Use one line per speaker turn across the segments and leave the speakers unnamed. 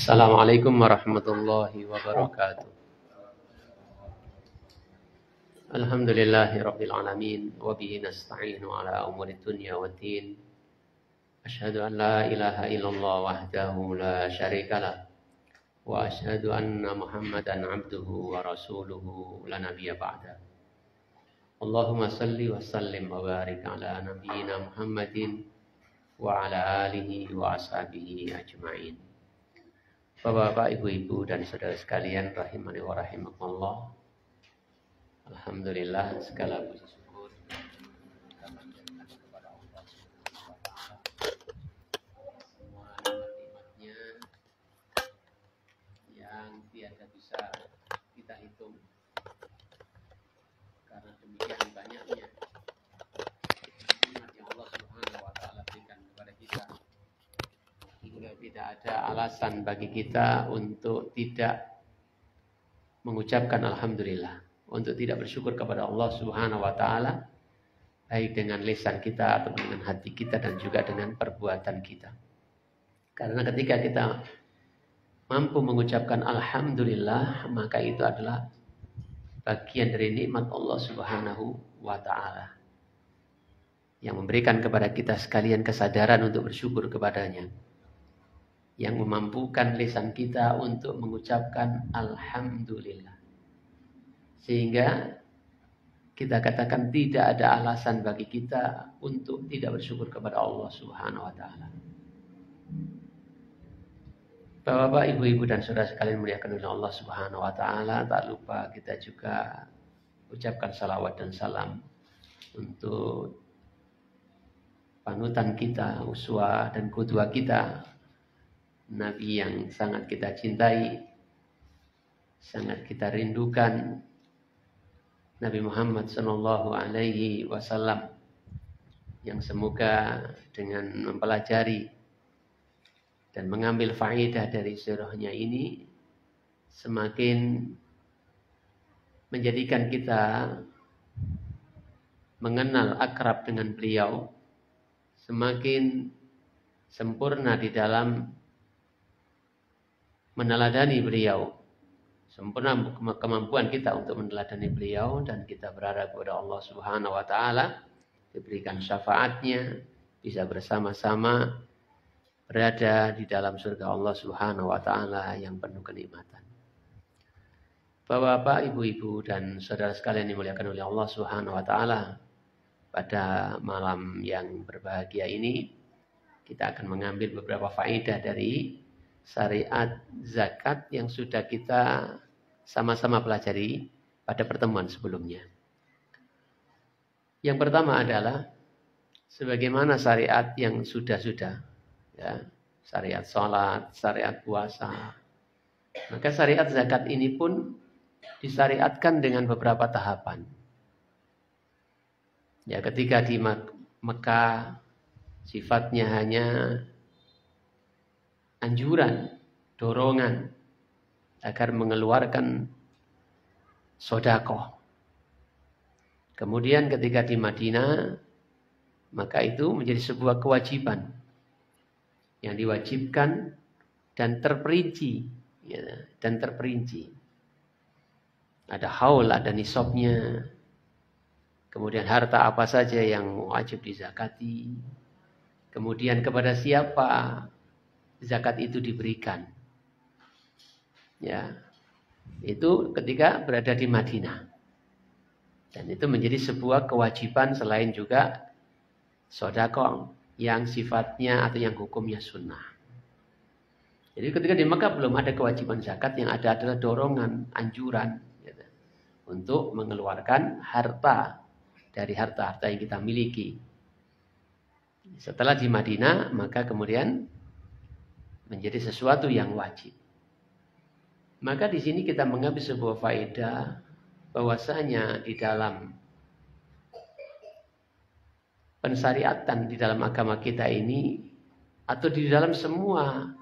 Assalamualaikum warahmatullahi wabarakatuh. Alhamdulillahi rabbil alamin wa bihi nasta'inu ala umuri dunya waddin. Asyhadu an la ilaha illallah wahdahu la syarikalah wa asyhadu anna Muhammadan abduhu wa rasuluhu la nabiyya ba'da. Allahumma salli wa sallim wa barik ala nabiyyina Muhammadin wa ala alihi wa ashabihi ajma'in. Bapak-bapak, ibu-ibu dan saudara sekalian rahimani wa rahimakumullah. Alhamdulillah, segala puji syukur kepada Allah Subhanahu wa taala. Semua nikmat-nikmatnya yang tiada bisa kita hitung. Karena demikian banyaknya nikmat yang Allah Subhanahu wa taala berikan kepada kita. Hingga tidak ada alasan bagi kita untuk tidak mengucapkan alhamdulillah, untuk tidak bersyukur kepada Allah Subhanahu wa taala, baik dengan lisan kita atau dengan hati kita dan juga dengan perbuatan kita. Karena ketika kita mampu mengucapkan alhamdulillah, maka itu adalah bagian dari nikmat Allah Subhanahu wa taala yang memberikan kepada kita sekalian kesadaran untuk bersyukur kepadanya, yang memampukan lisan kita untuk mengucapkan alhamdulillah. Sehingga kita katakan tidak ada alasan bagi kita untuk tidak bersyukur kepada Allah Subhanahu wa taala. Bapak-bapak, ibu-ibu dan saudara sekalian muliakan oleh Allah Subhanahu wa taala, tak lupa kita juga ucapkan salawat dan salam untuk panutan kita, uswah dan qudwah kita, Nabi yang sangat kita cintai, sangat kita rindukan, Nabi Muhammad sallallahu alaihi wasallam, yang semoga dengan mempelajari dan mengambil faedah dari sirahnya ini semakin menjadikan kita mengenal akrab dengan beliau, semakin sempurna di dalam meneladani beliau, sempurna kemampuan kita untuk meneladani beliau, dan kita berharap kepada Allah Subhanahu wa taala diberikan syafaatnya, bisa bersama-sama berada di dalam surga Allah Subhanahu wa taala yang penuh kenikmatan. Bapak-bapak, ibu-ibu dan saudara sekalian dimuliakan oleh Allah Subhanahu wa taala, pada malam yang berbahagia ini kita akan mengambil beberapa faedah dari syariat zakat yang sudah kita sama-sama pelajari pada pertemuan sebelumnya. Yang pertama adalah sebagaimana syariat yang sudah-sudah, ya, syariat sholat, syariat puasa, maka syariat zakat ini pun disyariatkan dengan beberapa tahapan. Ya, ketika di Mekah sifatnya hanya anjuran, dorongan agar mengeluarkan sedekah. Kemudian ketika di Madinah, maka itu menjadi sebuah kewajiban yang diwajibkan dan terperinci, ya, dan terperinci. Ada haul, ada nisabnya. Kemudian harta apa saja yang wajib dizakati. Kemudian kepada siapa zakat itu diberikan. Ya, itu ketika berada di Madinah. Dan itu menjadi sebuah kewajiban selain juga sedekah yang sifatnya atau yang hukumnya sunnah. Jadi ketika di Mekah belum ada kewajiban zakat, yang ada adalah dorongan, anjuran, gitu, untuk mengeluarkan harta dari harta-harta yang kita miliki. Setelah di Madinah, maka kemudian menjadi sesuatu yang wajib. Maka di sini kita mengambil sebuah faedah bahwasanya di dalam pensyariatan di dalam agama kita ini, atau di dalam semua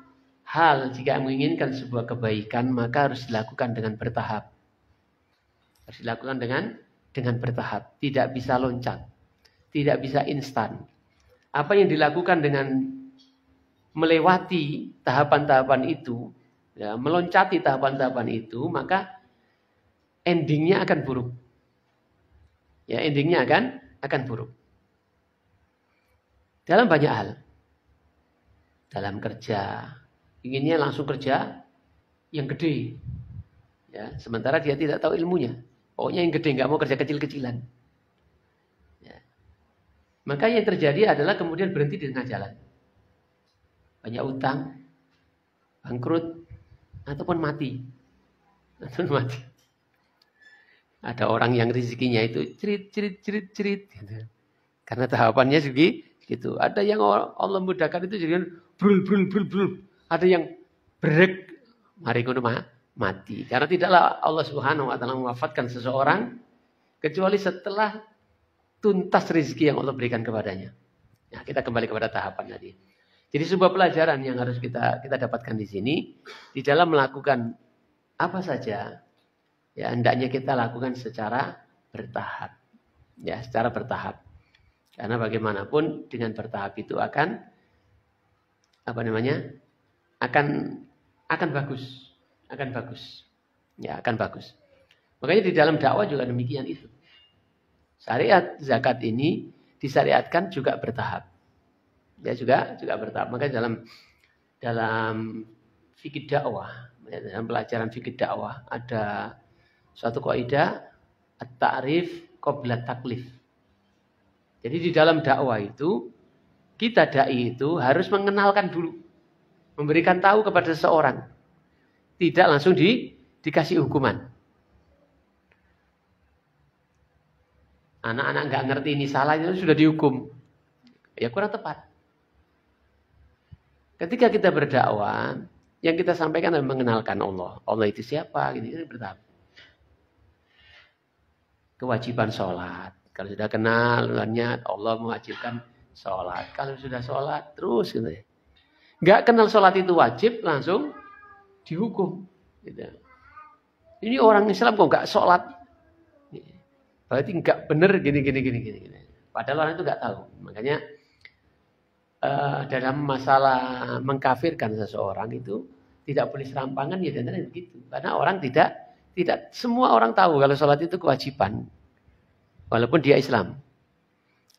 hal, jika menginginkan sebuah kebaikan maka harus dilakukan dengan bertahap. Harus dilakukan dengan bertahap, tidak bisa loncat, tidak bisa instan. Apa yang dilakukan dengan melewati tahapan-tahapan itu, ya, meloncati tahapan-tahapan itu, maka endingnya akan buruk. Ya, endingnya akan buruk. Dalam banyak hal. Dalam kerja, inginnya langsung kerja yang gede. Ya, sementara dia tidak tahu ilmunya. Pokoknya yang gede, nggak mau kerja kecil-kecilan. Ya. Maka yang terjadi adalah kemudian berhenti di tengah jalan. Banyak utang, bangkrut, ataupun mati. Ada orang yang rezekinya itu cerit. Gitu. Karena tahapannya gitu. Ada yang Allah mudahkan itu jadi brul. Ada yang brek, mari ngono mati. Karena tidaklah Allah Subhanahu wa taala mewafatkan seseorang kecuali setelah tuntas rezeki yang Allah berikan kepadanya. Nah, kita kembali kepada tahapan tadi. Jadi sebuah pelajaran yang harus kita dapatkan di sini, di dalam melakukan apa saja, ya hendaknya kita lakukan secara bertahap. Ya, secara bertahap. Karena bagaimanapun dengan bertahap itu akan bagus. Ya, akan bagus. Makanya di dalam dakwah juga demikian itu. Syariat zakat ini disyariatkan juga bertahap. Ya, juga bertahap. Maka dalam fikih dakwah, dalam pelajaran fikih dakwah ada suatu kaidah at-ta'rif qabla taklif. Jadi di dalam dakwah itu kita dai itu harus mengenalkan dulu, memberikan tahu kepada seseorang, tidak langsung dikasih hukuman. Anak-anak nggak ngerti ini salah itu sudah dihukum, ya kurang tepat. Ketika kita berdakwah, yang kita sampaikan adalah mengenalkan Allah. Allah itu siapa? Ini bertahap. Kewajiban sholat. Kalau sudah kenal, Allah mewajibkan sholat. Kalau sudah sholat, terus gitu ya. Nggak kenal sholat itu wajib, langsung dihukum. Gitu. Ini orang Islam kok nggak sholat? Berarti nggak benar gini. Padahal orang itu nggak tahu. Makanya dalam masalah mengkafirkan seseorang itu tidak boleh serampangan ya dan begitu. Karena orang tidak semua orang tahu kalau sholat itu kewajiban. Walaupun dia Islam.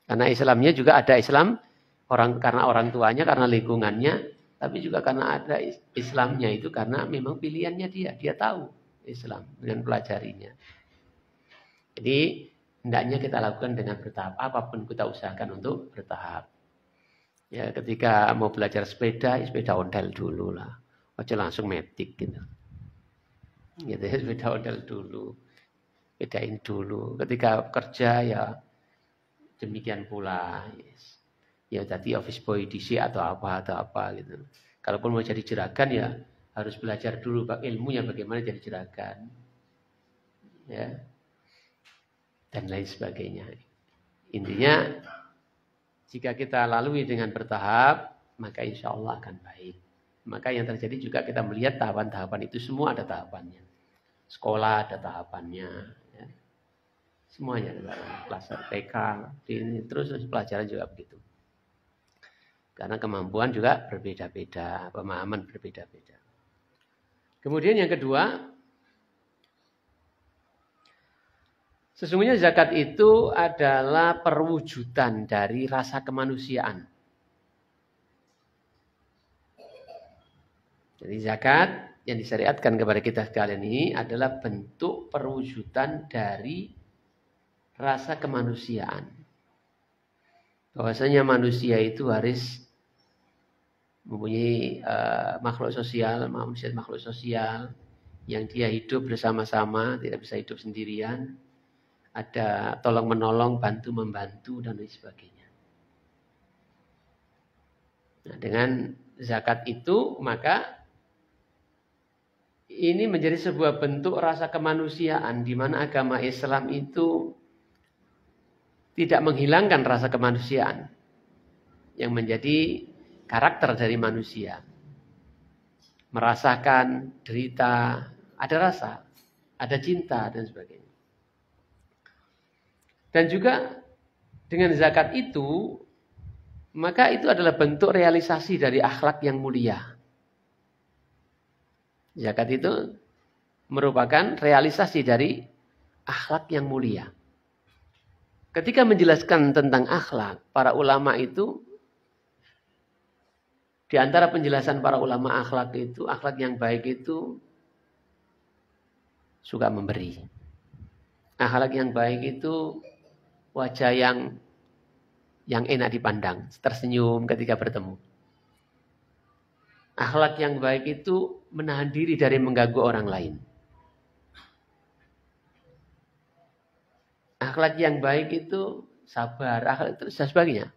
Karena Islamnya juga ada Islam karena orang tuanya, karena lingkungannya, tapi juga karena ada Islamnya itu karena memang pilihannya dia tahu Islam dengan pelajarinya. Jadi hendaknya kita lakukan dengan bertahap. Apapun kita usahakan untuk bertahap. Ya, ketika mau belajar sepeda ondel dulu lah. Aja langsung metik gitu. Gitu ya, sepeda ondel dulu. Bedain dulu. Ketika kerja ya demikian pula. Yes. Ya jadi office boy DC atau apa gitu. Kalaupun mau jadi juragan ya harus belajar dulu ilmunya bagaimana jadi juragan. Ya. Dan lain sebagainya. Intinya jika kita lalui dengan bertahap, maka insya Allah akan baik. Maka yang terjadi juga kita melihat tahapan-tahapan itu semua ada tahapannya. Sekolah ada tahapannya. Ya. Semuanya ada tahapannya. Kelas TK, terus pelajaran juga begitu. Karena kemampuan juga berbeda-beda, pemahaman berbeda-beda. Kemudian yang kedua, sesungguhnya zakat itu adalah perwujudan dari rasa kemanusiaan. Jadi zakat yang disyariatkan kepada kita sekalian ini adalah bentuk perwujudan dari rasa kemanusiaan. Bahwasanya manusia itu harus mempunyai makhluk sosial, makhluk sosial yang dia hidup bersama-sama, tidak bisa hidup sendirian. Ada tolong menolong, bantu membantu dan lain sebagainya. Nah, dengan zakat itu maka ini menjadi sebuah bentuk rasa kemanusiaan di mana agama Islam itu tidak menghilangkan rasa kemanusiaan yang menjadi karakter dari manusia. Merasakan derita, ada rasa, ada cinta dan sebagainya. Dan juga dengan zakat itu, maka itu adalah bentuk realisasi dari akhlak yang mulia. Zakat itu merupakan realisasi dari akhlak yang mulia. Ketika menjelaskan tentang akhlak, para ulama itu, di antara penjelasan para ulama akhlak itu, akhlak yang baik itu suka memberi. Akhlak yang baik itu wajah yang enak dipandang, tersenyum ketika bertemu. Akhlak yang baik itu menahan diri dari mengganggu orang lain. Akhlak yang baik itu sabar, akhlak itu dan sebagainya.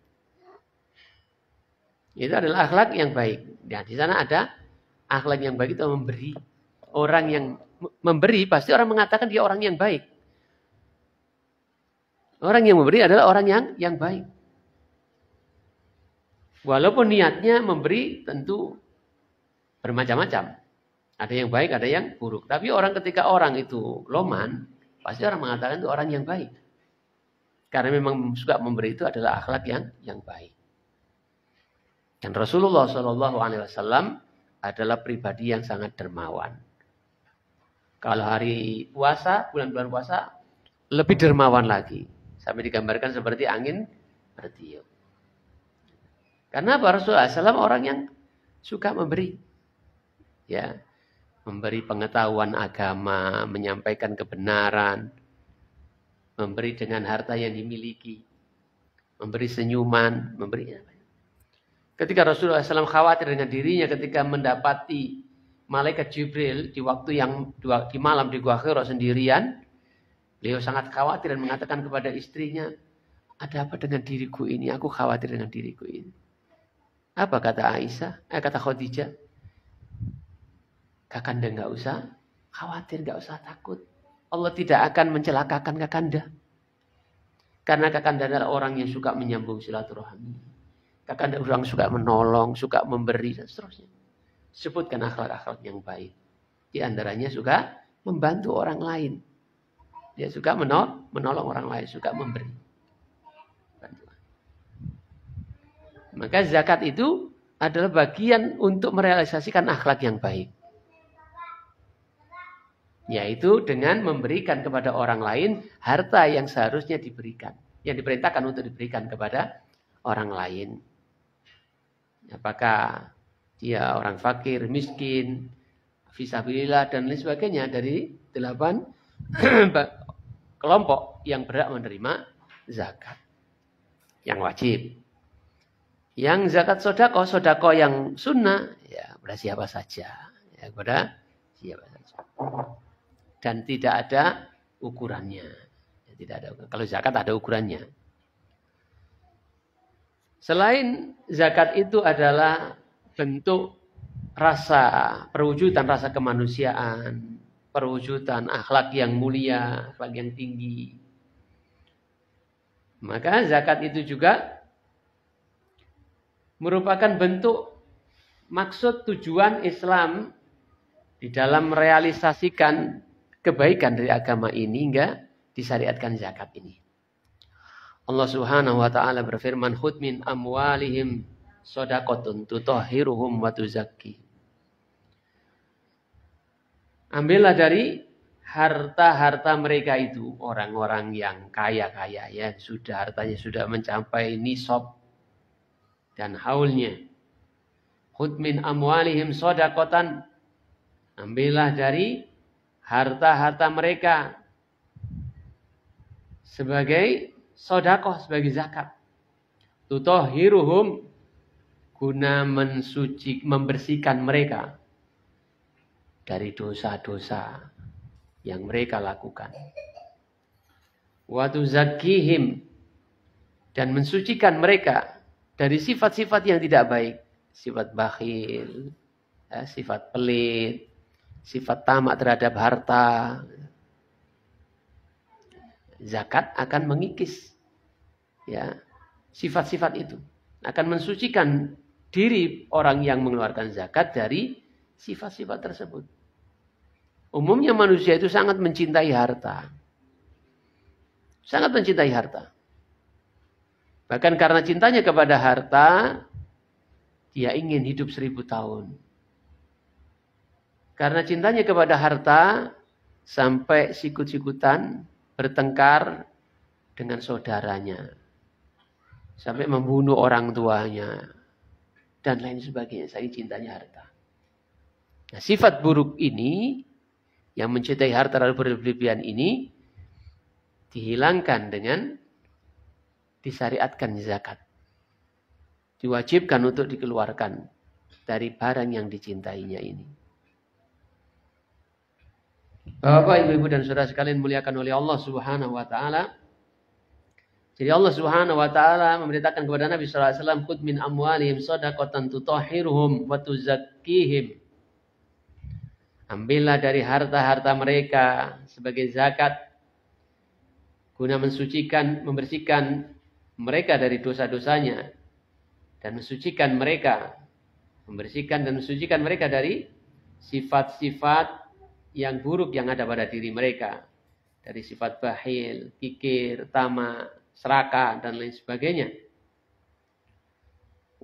Itu adalah akhlak yang baik. Dan di sana ada akhlak yang baik itu memberi. Orang yang memberi pasti orang mengatakan dia orang yang baik. Orang yang memberi adalah orang yang baik. Walaupun niatnya memberi tentu bermacam-macam. Ada yang baik, ada yang buruk. Tapi ketika orang itu loman, pasti orang mengatakan itu orang yang baik. Karena memang suka memberi itu adalah akhlak yang baik. Dan Rasulullah SAW adalah pribadi yang sangat dermawan. Kalau hari puasa, bulan-bulan puasa, lebih dermawan lagi. Sampai digambarkan seperti angin bertiup. Karena Rasulullah SAW orang yang suka memberi. Ya, memberi pengetahuan agama, menyampaikan kebenaran, memberi dengan harta yang dimiliki, memberi senyuman, memberi. Ketika Rasulullah SAW khawatir dengan dirinya ketika mendapati malaikat Jibril di waktu di malam di Gua Hira sendirian, beliau sangat khawatir dan mengatakan kepada istrinya, ada apa dengan diriku ini? Aku khawatir dengan diriku ini. Apa kata Aisyah? Kata Khadijah, Kakanda enggak usah khawatir, enggak usah takut. Allah tidak akan mencelakakan Kakanda. Karena Kakanda adalah orang yang suka menyambung silaturahmi. Kakanda orang suka menolong, suka memberi, dan seterusnya. Sebutkan akhlak-akhlak yang baik. Di antaranya suka membantu orang lain. Dia suka menolong orang lain, suka memberi. Maka zakat itu adalah bagian untuk merealisasikan akhlak yang baik. Yaitu dengan memberikan kepada orang lain harta yang seharusnya diberikan. Yang diperintahkan untuk diberikan kepada orang lain. Apakah dia orang fakir, miskin, fisabilillah dan lain sebagainya dari 8 kelompok yang berhak menerima zakat yang wajib. Yang zakat sodako yang sunnah, ya kepada siapa saja, ya kepada siapa saja. Dan tidak ada ukurannya. Ya, tidak ada. Kalau zakat ada ukurannya. Selain zakat itu adalah bentuk perwujudan rasa kemanusiaan, perwujudan akhlak yang mulia, akhlak yang tinggi. Maka zakat itu juga merupakan bentuk maksud tujuan Islam di dalam merealisasikan kebaikan dari agama ini hingga disyariatkan zakat ini. Allah Subhanahu wa taala berfirman, "Khudh min amwalihim shadaqatun tutahhiruhum wa tuzakki." Ambillah dari harta-harta mereka itu, orang-orang yang kaya-kaya ya, hartanya sudah mencapai nisab dan haulnya. Khudh min amwalihim shadaqatan. Ambillah dari harta-harta mereka sebagai sedekah, sebagai zakat. Tutahhiruhum, guna membersihkan mereka dari dosa-dosa yang mereka lakukan. Wa tuzakkihim, dan mensucikan mereka dari sifat-sifat yang tidak baik, sifat bakhil, sifat pelit, sifat tamak terhadap harta. Zakat akan mengikis ya sifat-sifat itu, akan mensucikan diri orang yang mengeluarkan zakat dari sifat-sifat tersebut. Umumnya manusia itu sangat mencintai harta. Sangat mencintai harta. Bahkan karena cintanya kepada harta, dia ingin hidup 1000 tahun. Karena cintanya kepada harta sampai sikut-sikutan bertengkar dengan saudaranya. Sampai membunuh orang tuanya. Dan lain sebagainya. Saking cintanya harta. Nah, sifat buruk ini, yang mencintai harta lalu berlebihan ini, dihilangkan dengan disyariatkan zakat. Diwajibkan untuk dikeluarkan dari barang yang dicintainya ini. Bapak, ibu-ibu dan saudara sekalian muliakan oleh Allah Subhanahu wa taala. Jadi Allah Subhanahu wa taala memerintahkan kepada Nabi sallallahu alaihi wasallam, "Khudh min amwalihim shadaqatan tutahhiruhum wa tuzakkihim." Ambillah dari harta-harta mereka sebagai zakat guna mensucikan, membersihkan mereka dari dosa-dosanya dan mensucikan mereka, membersihkan dan mensucikan mereka dari sifat-sifat yang buruk yang ada pada diri mereka. Dari sifat bakhil, kikir, tamak, serakah, dan lain sebagainya.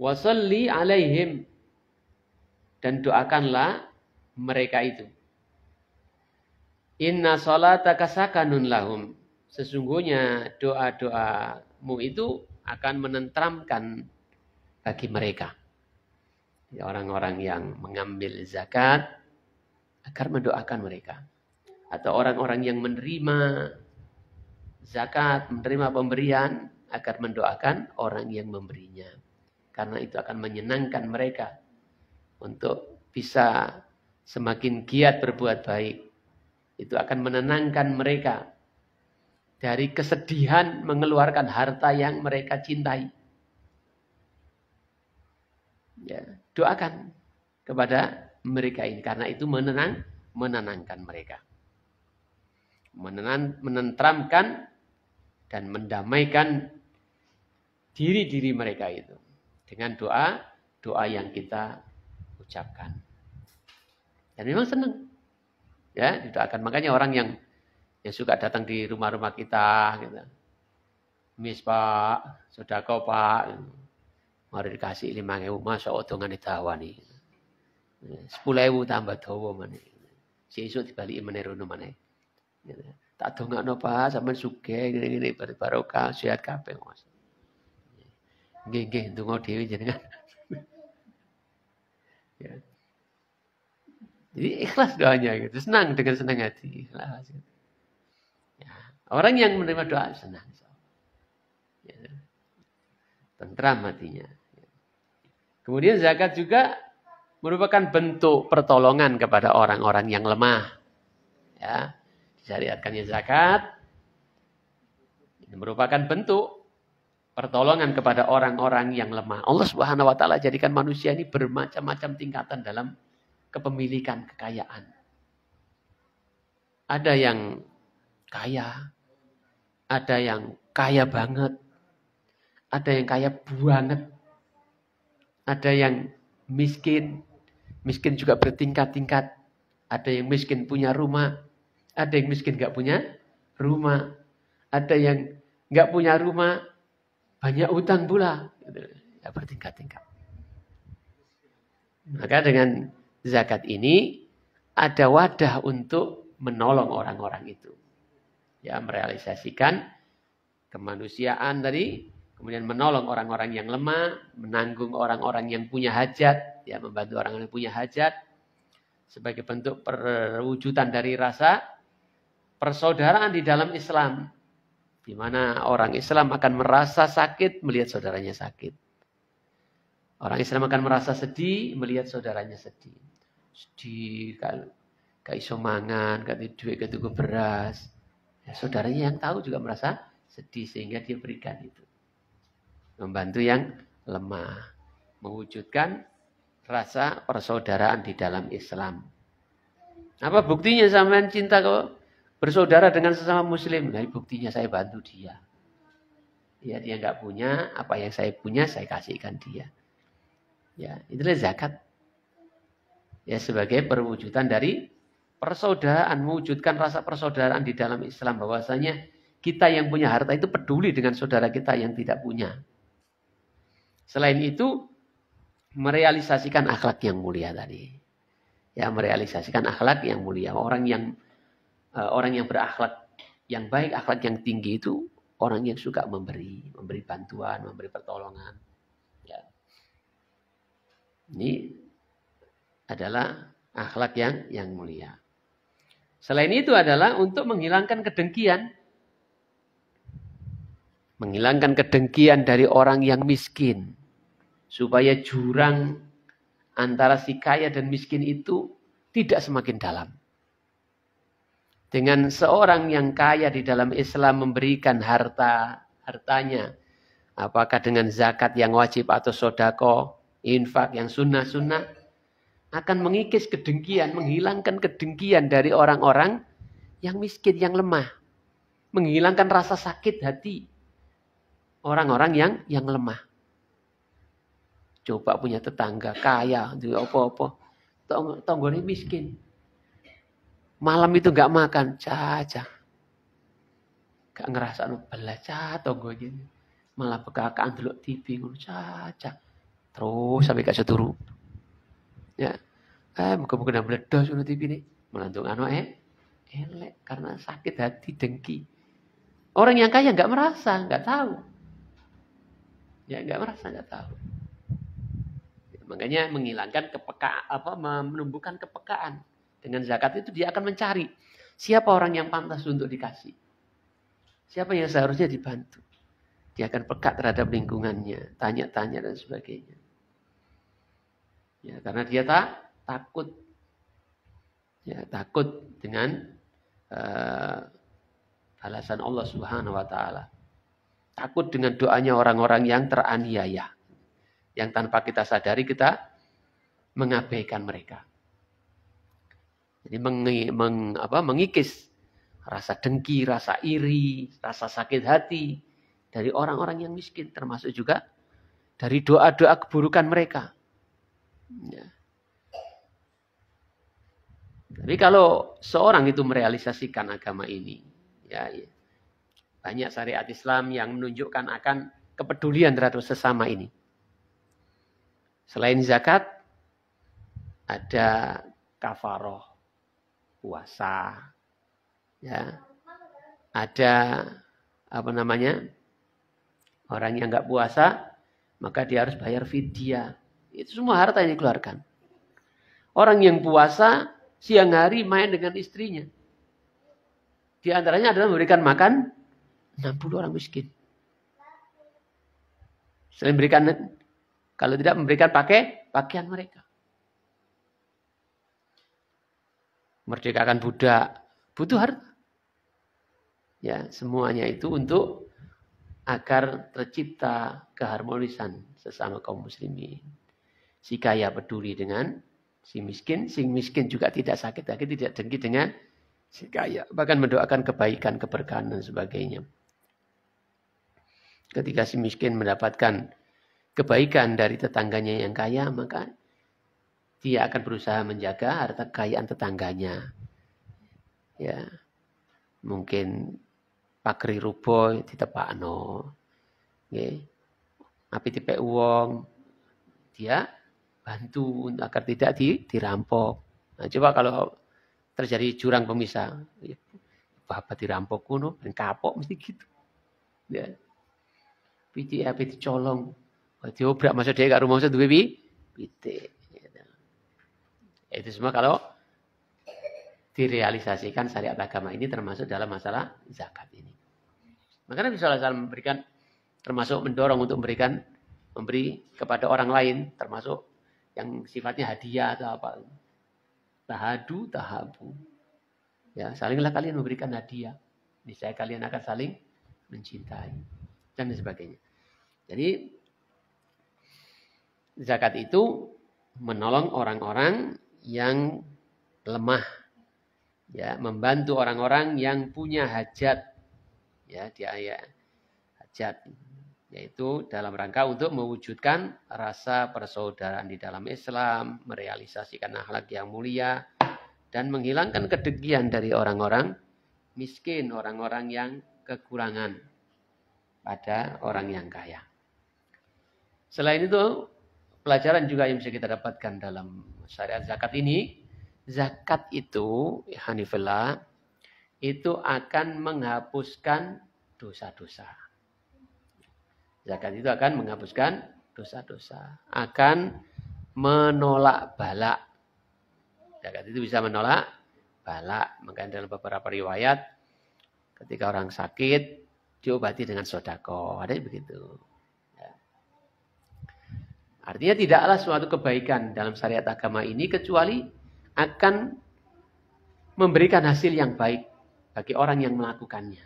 Wasalli alaihim. Dan doakanlah mereka itu. Inna salataka sakanun lahum. Sesungguhnya doa-doamu itu akan menenteramkan bagi mereka. Orang-orang yang mengambil zakat agar mendoakan mereka. Atau orang-orang yang menerima zakat, menerima pemberian agar mendoakan orang yang memberinya. Karena itu akan menyenangkan mereka untuk bisa semakin giat berbuat baik. Itu akan menenangkan mereka dari kesedihan mengeluarkan harta yang mereka cintai. Ya, doakan kepada mereka ini karena itu menenangkan mereka. Menenteramkan dan mendamaikan diri-diri mereka itu dengan doa yang kita ucapkan. Dan memang senang. Ya, didoakan. Makanya orang yang suka datang di rumah-rumah kita gitu. Mis Pak, sedekah Pak. Mari dikasih 5.000, masa otongane dawani. 10.000 tambah dawa meneh. Sesuk dibalik meneh rono meneh. Tak dongakno Pak, sampean sugih ngene-ngene barokah, sehat kabeh Mas. Nggih, ndonga dhewe jenengan. Ya. Jadi ikhlas doanya gitu, senang dengan senang hati, ikhlas. Gitu. Ya. Orang yang menerima doa senang. Ya. Tentram hatinya. Kemudian zakat juga merupakan bentuk pertolongan kepada orang-orang yang lemah. Ya, disyariatkannya zakat ini merupakan bentuk pertolongan kepada orang-orang yang lemah. Allah Subhanahu wa taala jadikan manusia ini bermacam-macam tingkatan dalam kepemilikan kekayaan. Ada yang kaya, ada yang kaya banget, ada yang kaya banget. Ada yang miskin juga bertingkat-tingkat. Ada yang miskin punya rumah, ada yang miskin gak punya rumah. Ada yang gak punya rumah, banyak utang pula. Ya, bertingkat-tingkat. Maka dengan zakat ini ada wadah untuk menolong orang-orang itu. Ya, merealisasikan kemanusiaan tadi. Kemudian menolong orang-orang yang lemah, menanggung orang-orang yang punya hajat, ya membantu orang yang punya hajat sebagai bentuk perwujudan dari rasa persaudaraan di dalam Islam, di mana orang Islam akan merasa sakit melihat saudaranya sakit. Orang Islam akan merasa sedih melihat saudaranya sedih. Sedih, gak iso mangan, gak duit, gak tuku beras. Ya, saudaranya yang tahu juga merasa sedih sehingga dia berikan itu. Membantu yang lemah. Mewujudkan rasa persaudaraan di dalam Islam. Apa buktinya sampean cinta kok bersaudara dengan sesama muslim? Nah, buktinya saya bantu dia. Ya, dia nggak punya, apa yang saya punya saya kasihkan dia. Ya, itulah zakat. Ya, sebagai perwujudan dari persaudaraan, mewujudkan rasa persaudaraan di dalam Islam bahwasanya kita yang punya harta itu peduli dengan saudara kita yang tidak punya. Selain itu, merealisasikan akhlak yang mulia tadi. Ya, merealisasikan akhlak yang mulia. Orang yang berakhlak yang baik, akhlak yang tinggi itu orang yang suka memberi bantuan, memberi pertolongan. Ya. Ini adalah akhlak yang mulia. Selain itu adalah untuk menghilangkan kedengkian. Menghilangkan kedengkian dari orang yang miskin. Supaya jurang antara si kaya dan miskin itu tidak semakin dalam. Dengan seorang yang kaya di dalam Islam memberikan hartanya. Apakah dengan zakat yang wajib atau sodako, infak yang sunnah-sunnah. Akan mengikis kedengkian, menghilangkan kedengkian dari orang-orang yang miskin, yang lemah. Menghilangkan rasa sakit hati orang-orang yang lemah. Coba punya tetangga kaya, apa-apa. Tonggone miskin. Malam itu gak makan, caca. Gak ngerasa belajar tonggo gini. Malah bekakaan delok TV ngono, caca. Terus sampai gak seturu. Ya. Muka-muka nang meledos ngono TV ini. Melantung elek karena sakit hati, dengki. Orang yang kaya enggak merasa, enggak tahu. Ya, enggak merasa, enggak tahu. Ya, makanya menghilangkan menumbuhkan kepekaan. Dengan zakat itu dia akan mencari siapa orang yang pantas untuk dikasih. Siapa yang seharusnya dibantu. Dia akan peka terhadap lingkungannya, tanya-tanya dan sebagainya. Ya, karena dia takut. Ya, takut dengan balasan Allah Subhanahu wa taala. Takut dengan doanya orang-orang yang teraniaya. Yang tanpa kita sadari kita mengabaikan mereka. Jadi mengikis rasa dengki, rasa iri, rasa sakit hati dari orang-orang yang miskin, termasuk juga dari doa-doa keburukan mereka. Ya. Tapi kalau seorang itu merealisasikan agama ini, ya, banyak syariat Islam yang menunjukkan akan kepedulian terhadap sesama ini. Selain zakat, ada kafaroh, puasa, ya, ada orang yang nggak puasa, maka dia harus bayar fidyah. Itu semua harta yang dikeluarkan. Orang yang puasa siang hari main dengan istrinya. Di antaranya adalah memberikan makan 60 orang miskin. Selain memberikan, kalau tidak memberikan pakaian mereka. Merdekakan budak, butuh harta. Ya, semuanya itu untuk agar tercipta keharmonisan sesama kaum muslimin. Si kaya peduli dengan si miskin juga tidak sakit hati, tidak dengki dengan si kaya. Bahkan mendoakan kebaikan, keberkahan dan sebagainya. Ketika si miskin mendapatkan kebaikan dari tetangganya yang kaya, maka dia akan berusaha menjaga harta kekayaan tetangganya. Ya, mungkin pakri ruboy ditepakno. Nggih. Api dipek wong, dia bantu agar tidak dirampok. Nah, coba kalau terjadi jurang pemisah, bapak dirampok kuno, ben kapok mesti gitu. Ya. Pitik api dicolong, diobrak masuk dia gak rumah usah duwe pitik. Itu semua kalau direalisasikan syariat agama ini termasuk dalam masalah zakat ini. Makanya Nabi SAW memberikan, termasuk mendorong untuk memberi kepada orang lain, termasuk yang sifatnya hadiah atau apa. Tahadu, tahabu. Ya, salinglah kalian memberikan hadiah. Niscaya kalian akan saling mencintai. Dan sebagainya. Jadi, zakat itu menolong orang-orang yang lemah. Ya, membantu orang-orang yang punya hajat. Ya, hajat. Yaitu dalam rangka untuk mewujudkan rasa persaudaraan di dalam Islam, merealisasikan akhlak yang mulia, dan menghilangkan kedengkian dari orang-orang miskin, orang-orang yang kekurangan pada orang yang kaya. Selain itu, pelajaran juga yang bisa kita dapatkan dalam syariat zakat ini, zakat itu, Hanifillah, itu akan menghapuskan dosa-dosa. Zakat itu akan menghapuskan dosa-dosa. Akan menolak bala. Zakat itu bisa menolak bala. Makanya dalam beberapa riwayat, ketika orang sakit, diobati dengan sodako. Ada begitu. Ya. Artinya tidaklah suatu kebaikan dalam syariat agama ini, kecuali akan memberikan hasil yang baik bagi orang yang melakukannya.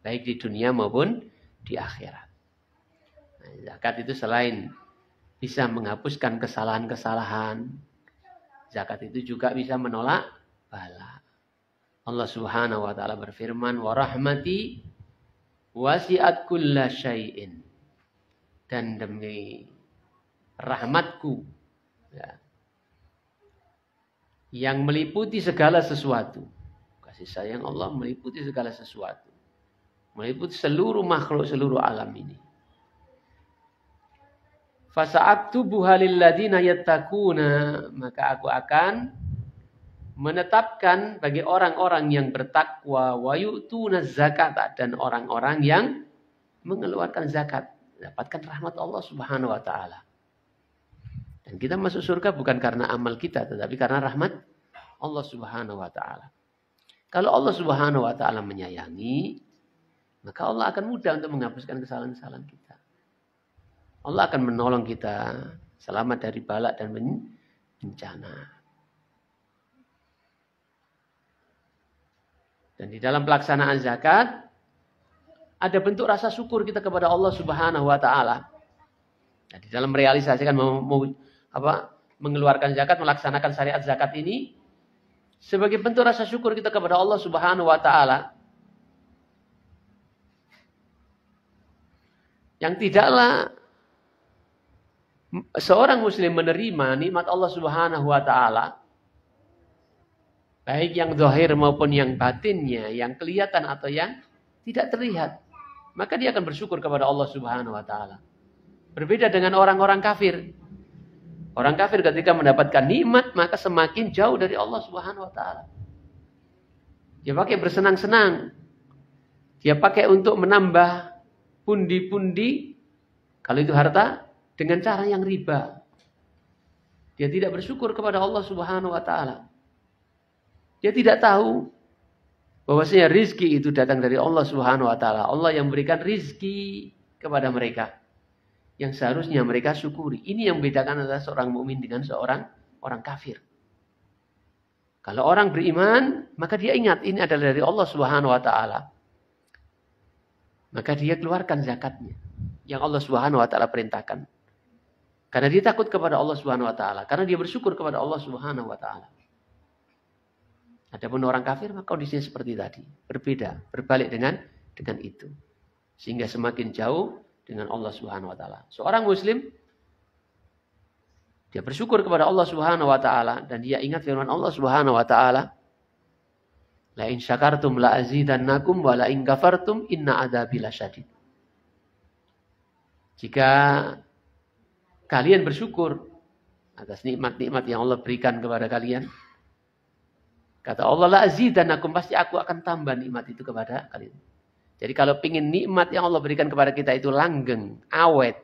Baik di dunia maupun di akhirat. Nah, zakat itu selain bisa menghapuskan kesalahan-kesalahan, zakat itu juga bisa menolak bala. Allah Subhanahu wa taala berfirman, "Wa rahmati wasi'at kulla syai'in." Dan demi rahmatku, ya, yang meliputi segala sesuatu. Kasih sayang Allah meliputi segala sesuatu. Meliputi seluruh makhluk, seluruh alam ini. Fasa'aktubuha lilladzina yattaquna, maka aku akan menetapkan bagi orang-orang yang bertakwa, wa yu'tuna zakata, dan orang-orang yang mengeluarkan zakat, dapatkan rahmat Allah Subhanahu wa taala. Dan kita masuk surga bukan karena amal kita, tetapi karena rahmat Allah Subhanahu wa taala. Kalau Allah Subhanahu wa taala menyayangi, maka Allah akan mudah untuk menghapuskan kesalahan-kesalahan kita. Allah akan menolong kita selamat dari bala dan bencana. Dan di dalam pelaksanaan zakat, ada bentuk rasa syukur kita kepada Allah Subhanahu wa taala. Nah, di dalam merealisasikan mengeluarkan zakat, melaksanakan syariat zakat ini sebagai bentuk rasa syukur kita kepada Allah Subhanahu wa taala. Yang tidaklah seorang muslim menerima nikmat Allah Subhanahu wa taala, baik yang zahir maupun yang batinnya, yang kelihatan atau yang tidak terlihat, maka dia akan bersyukur kepada Allah Subhanahu wa taala. Berbeda dengan orang-orang kafir. Orang kafir ketika mendapatkan nikmat, maka semakin jauh dari Allah Subhanahu wa taala. Dia pakai bersenang-senang. Dia pakai untuk menambah pundi-pundi, kalau itu harta, dengan cara yang riba. Dia tidak bersyukur kepada Allah Subhanahu wa taala. Dia tidak tahu bahwasanya rizki itu datang dari Allah Subhanahu wa taala. Allah yang memberikan rizki kepada mereka, yang seharusnya mereka syukuri. Ini yang membedakan antara seorang mukmin dengan seorang orang kafir. Kalau orang beriman, maka dia ingat ini adalah dari Allah Subhanahu wa taala. Maka dia keluarkan zakatnya yang Allah Subhanahu wa taala perintahkan. Karena dia takut kepada Allah Subhanahu wa taala, karena dia bersyukur kepada Allah Subhanahu wa taala. Adapun orang kafir, maka kondisinya seperti tadi, berbeda, berbalik dengan itu. Sehingga semakin jauh dengan Allah Subhanahu wa taala. Seorang muslim, dia bersyukur kepada Allah Subhanahu wa taala dan dia ingat firman Allah Subhanahu wa taala, la in syakartum la azidannakum wa la in kafartum inna adzabi lasyadid. Jika kalian bersyukur atas nikmat-nikmat yang Allah berikan kepada kalian, kata Allah, la azidannakum, pasti aku akan tambah nikmat itu kepada kalian. Jadi kalau ingin nikmat yang Allah berikan kepada kita itu langgeng, awet,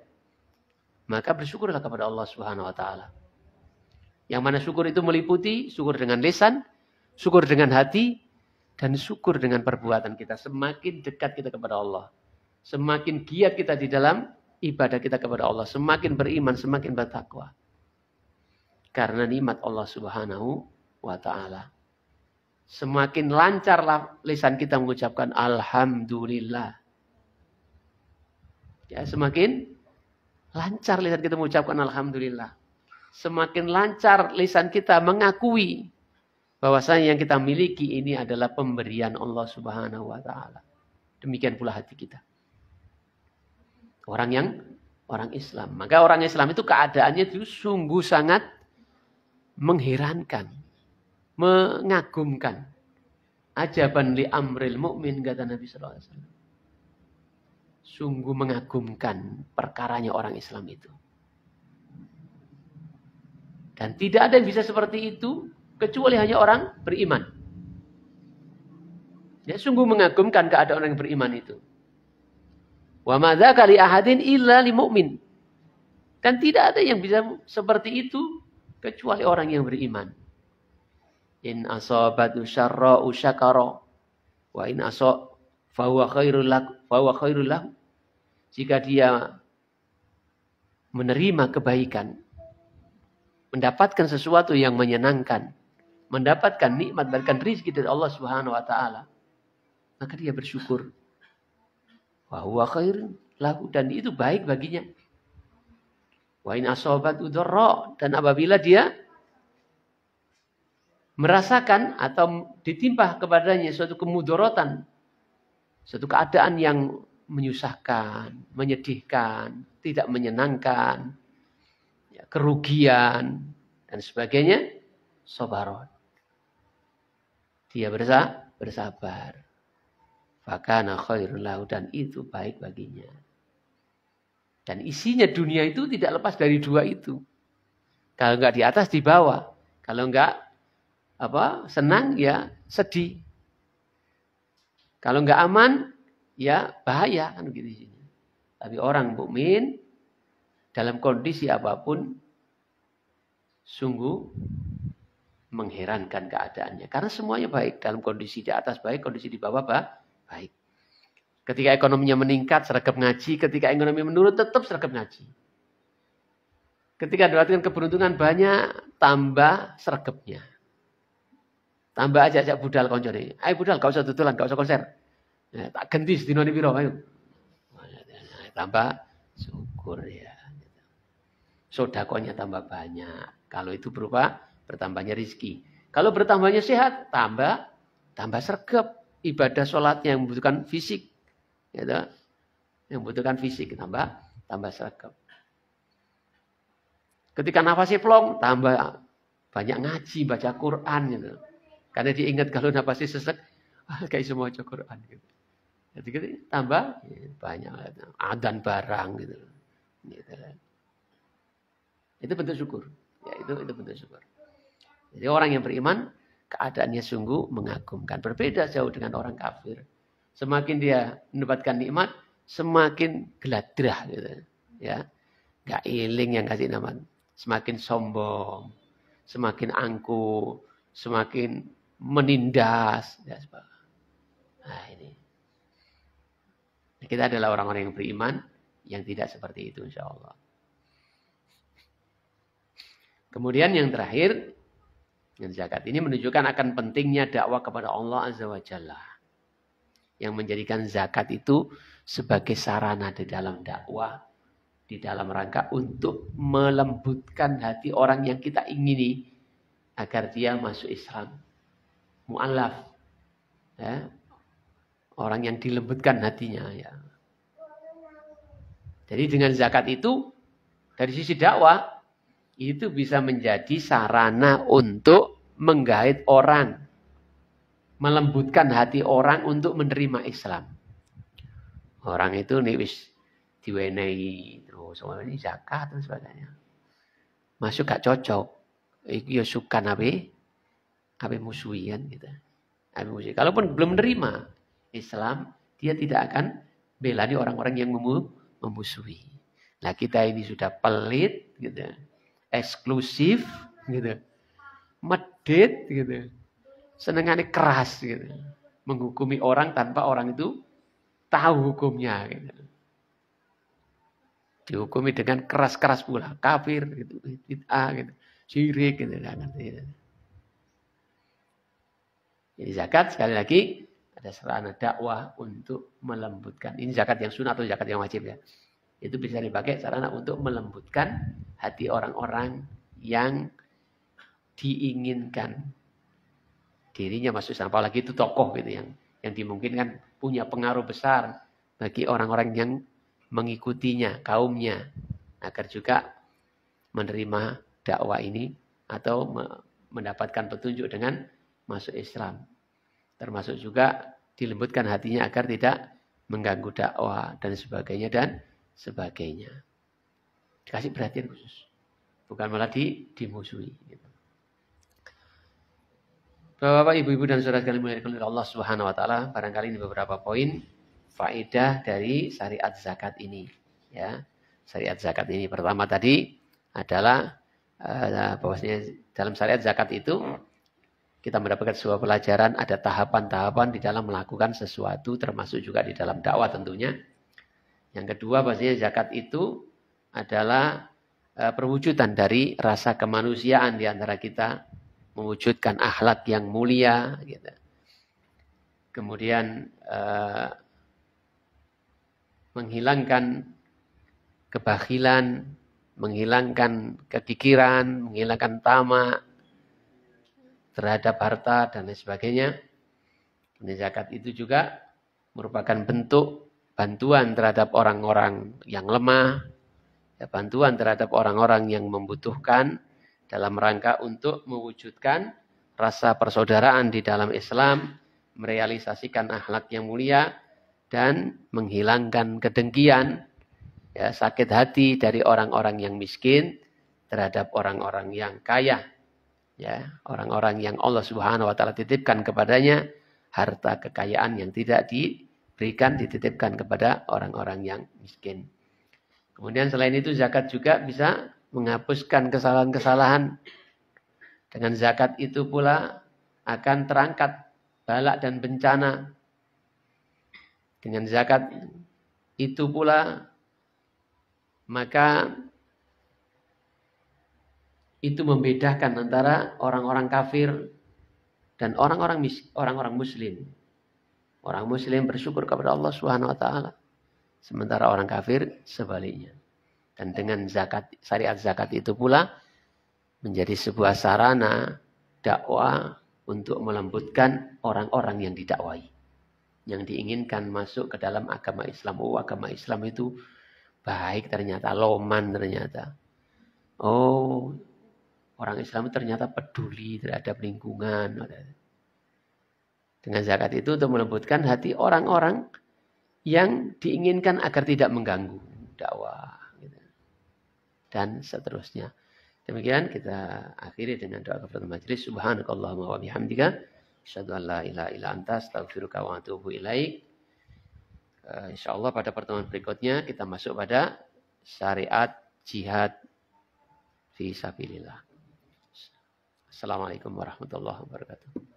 maka bersyukurlah kepada Allah Subhanahu wa taala. Yang mana syukur itu meliputi syukur dengan lisan, syukur dengan hati, dan syukur dengan perbuatan kita. Semakin dekat kita kepada Allah, semakin giat kita di dalam ibadah kita kepada Allah, semakin beriman, semakin bertakwa. Karena nikmat Allah Subhanahu wa taala. Semakin lancarlah lisan kita mengucapkan alhamdulillah. Ya, semakin lancar lisan kita mengucapkan alhamdulillah. Semakin lancar lisan kita mengakui bahwasanya yang kita miliki ini adalah pemberian Allah Subhanahu wa taala. Demikian pula hati kita. Orang Islam. Maka orang Islam itu keadaannya itu sungguh sangat mengherankan, mengagumkan. Ajaban li amril mu'min, kata Nabi sallallahu alaihi wasallam. Sungguh mengagumkan perkaranya orang Islam itu. Dan tidak ada yang bisa seperti itu kecuali hanya orang beriman. Ya, sungguh mengagumkan keadaan orang yang beriman itu. Wa ma dzaka li ahadin illa li mu'min. Dan tidak ada yang bisa seperti itu kecuali orang yang beriman. In asabatu syarra'u syakara wa in asab fa huwa khairul lahu. Jika dia menerima kebaikan, mendapatkan sesuatu yang menyenangkan, mendapatkan nikmat, mendapatkan rezeki dari Allah Subhanahu wa taala, maka dia bersyukur. Wa huwa khairul lahu, dan itu baik baginya. Wa in asabatu dharra, dan apabila dia merasakan atau ditimpa kepadanya suatu kemudaratan, suatu keadaan yang menyusahkan, menyedihkan, tidak menyenangkan, ya, kerugian dan sebagainya, sabarot. Dia bersabar. Fakana khairul lahu, dan itu baik baginya. Dan isinya dunia itu tidak lepas dari dua itu. Kalau enggak di atas, di bawah. Kalau enggak senang, ya sedih. Kalau enggak aman, ya bahaya, kan gitu. Tapi orang mukmin dalam kondisi apapun sungguh mengherankan keadaannya. Karena semuanya baik. Dalam kondisi di atas baik, kondisi di bawah baik. Ketika ekonominya meningkat, seragam ngaji. Ketika ekonomi menurun, tetap seragam ngaji. Ketika dapatkan keberuntungan banyak, tambah seragamnya. Tambah ajak budal koncone. Ayo budal, gak usah tutulan, gak usah konser. Ya, tak ganti sedinone piro, ayo. Tambah syukur ya. Sodakonya tambah banyak. Kalau itu berupa bertambahnya rezeki. Kalau bertambahnya sehat, tambah sergap. Ibadah sholatnya yang membutuhkan fisik. Gitu. Yang membutuhkan fisik, tambah sergap. Ketika nafasnya plong, tambah banyak ngaji, baca Quran. Gitu. Karena diingat kalau nafasnya sesek, kayak semua baca Quran. Gitu. Jadi tambah banyak. Adan barang. Gitu. Itu bentuk syukur. Ya, itu bentuk syukur. Jadi orang yang beriman, keadaannya sungguh mengagumkan. Berbeda jauh dengan orang kafir. Semakin dia mendapatkan nikmat, semakin geladrah gitu. Ya. Enggak iling yang kasih nama. Semakin sombong, semakin angkuh, semakin menindas. Ya, nah ini. Kita adalah orang-orang yang beriman yang tidak seperti itu insyaallah. Kemudian yang terakhir, yang zakat ini menunjukkan akan pentingnya dakwah kepada Allah Azza wa Jalla. Yang menjadikan zakat itu sebagai sarana di dalam dakwah, di dalam rangka untuk melembutkan hati orang yang kita ingini agar dia masuk Islam. Mu'allaf. Ya. Orang yang dilembutkan hatinya. Ya. Jadi dengan zakat itu, dari sisi dakwah, itu bisa menjadi sarana untuk menggait orang. Melembutkan hati orang untuk menerima Islam. Orang itu nih wis diwenehi terus ini zakat dan sebagainya. Masuk gak cocok. Iki ya suka nabe musuhian gitu. Nabe musuhi. Kalaupun belum menerima Islam, dia tidak akan belani orang-orang yang memusuhi. Nah, kita ini sudah pelit gitu. Eksklusif gitu. Medit gitu. Senengannya keras gitu. Menghukumi orang tanpa orang itu tahu hukumnya gitu. Dihukumi dengan keras-keras pula, kafir gitu, bid'ah gitu, syirik gitu. Jadi zakat sekali lagi ada sarana dakwah untuk melembutkan. Ini zakat yang sunnah atau zakat yang wajib ya. Itu bisa dipakai sarana untuk melembutkan hati orang-orang yang diinginkan dirinya masuk Islam. Apalagi itu tokoh gitu yang dimungkinkan punya pengaruh besar bagi orang-orang yang mengikutinya, kaumnya, agar juga menerima dakwah ini atau mendapatkan petunjuk dengan masuk Islam. Termasuk juga dilembutkan hatinya agar tidak mengganggu dakwah dan sebagainya dan sebagainya. Dikasih perhatian khusus. Bukan malah dimusuhi. Gitu. Bapak-bapak, ibu-ibu dan saudara sekalian dimuliakan oleh Allah Subhanahu wa taala, barangkali ini beberapa poin faedah dari syariat zakat ini, ya. Syariat zakat ini pertama tadi adalah bahwasanya dalam syariat zakat itu kita mendapatkan sebuah pelajaran, ada tahapan-tahapan di dalam melakukan sesuatu, termasuk juga di dalam dakwah tentunya. Yang kedua, bahwasanya zakat itu adalah perwujudan dari rasa kemanusiaan di antara kita, mewujudkan akhlak yang mulia, gitu. Kemudian menghilangkan kebakhilan, menghilangkan kekikiran, menghilangkan tamak terhadap harta dan lain sebagainya. Zakat itu juga merupakan bentuk bantuan terhadap orang-orang yang lemah, ya, bantuan terhadap orang-orang yang membutuhkan dalam rangka untuk mewujudkan rasa persaudaraan di dalam Islam, merealisasikan akhlak yang mulia, dan menghilangkan kedengkian, ya, sakit hati dari orang-orang yang miskin terhadap orang-orang yang kaya, ya, orang-orang yang Allah Subhanahu wa taala titipkan kepadanya harta kekayaan yang tidak diberikan, dititipkan kepada orang-orang yang miskin. Kemudian selain itu zakat juga bisa menghapuskan kesalahan-kesalahan. Dengan zakat itu pula akan terangkat balak dan bencana. Dengan zakat itu pula maka itu membedakan antara orang-orang kafir dan orang-orang muslim. Orang muslim bersyukur kepada Allah Subhanahu wa taala, sementara orang kafir sebaliknya. Dan dengan zakat, syariat zakat itu pula menjadi sebuah sarana dakwah untuk melembutkan orang-orang yang didakwai, yang diinginkan masuk ke dalam agama Islam. Oh, agama Islam itu baik ternyata, loman ternyata. Oh, orang Islam ternyata peduli terhadap lingkungan. Dengan zakat itu untuk melembutkan hati orang-orang yang diinginkan agar tidak mengganggu dakwah, gitu. Dan seterusnya. Demikian kita akhiri dengan doa kafaratul majelis. Subhanakallahumma wa bihamdika asyhadu an la ilaha illa anta astaghfiruka wa atubu ilaik. Insyaallah pada pertemuan berikutnya kita masuk pada syariat jihad fi sabilillah. Assalamualaikum warahmatullahi wabarakatuh.